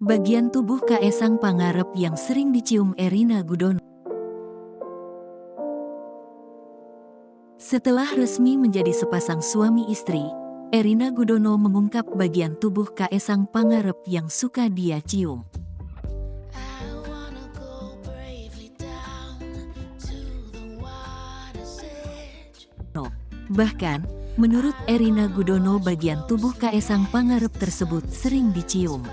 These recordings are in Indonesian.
Bagian tubuh Kaesang Pangarep yang sering dicium Erina Gudono. Setelah resmi menjadi sepasang suami istri, Erina Gudono mengungkap bagian tubuh Kaesang Pangarep yang suka dia cium. Bahkan, menurut Erina Gudono bagian tubuh Kaesang Pangarep tersebut sering dicium.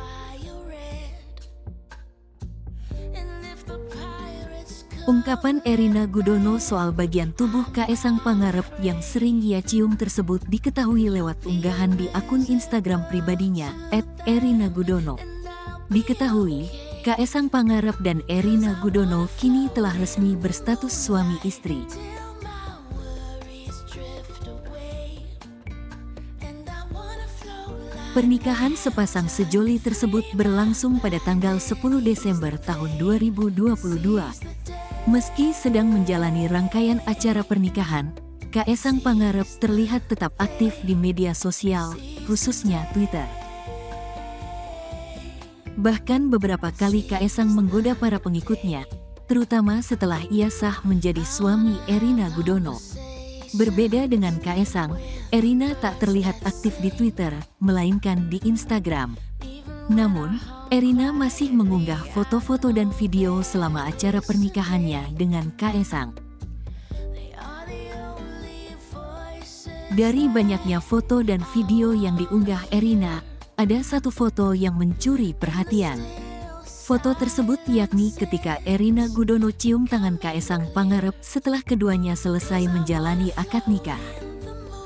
Ungkapan Erina Gudono soal bagian tubuh Kaesang Pangarep yang sering ia cium tersebut diketahui lewat unggahan di akun Instagram pribadinya, @erinagudono. Diketahui, Kaesang Pangarep dan Erina Gudono kini telah resmi berstatus suami istri. Pernikahan sepasang sejoli tersebut berlangsung pada tanggal 10 Desember tahun 2022. Meski sedang menjalani rangkaian acara pernikahan, Kaesang Pangarep terlihat tetap aktif di media sosial, khususnya Twitter. Bahkan beberapa kali Kaesang menggoda para pengikutnya, terutama setelah ia sah menjadi suami Erina Gudono. Berbeda dengan Kaesang, Erina tak terlihat aktif di Twitter, melainkan di Instagram. Namun, Erina masih mengunggah foto-foto dan video selama acara pernikahannya dengan Kaesang. Dari banyaknya foto dan video yang diunggah Erina, ada satu foto yang mencuri perhatian. Foto tersebut yakni ketika Erina Gudono cium tangan Kaesang Pangarep setelah keduanya selesai menjalani akad nikah.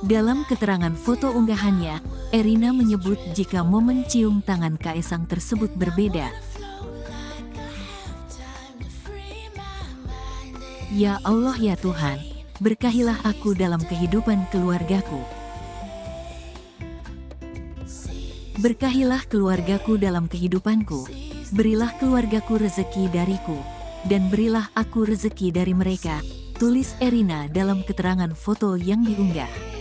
Dalam keterangan foto unggahannya, Erina menyebut jika momen cium tangan Kaesang tersebut berbeda. Ya Allah ya Tuhan, berkahilah aku dalam kehidupan keluargaku. Berkahilah keluargaku dalam kehidupanku. Berilah keluargaku rezeki dariku, dan berilah aku rezeki dari mereka, tulis Erina dalam keterangan foto yang diunggah.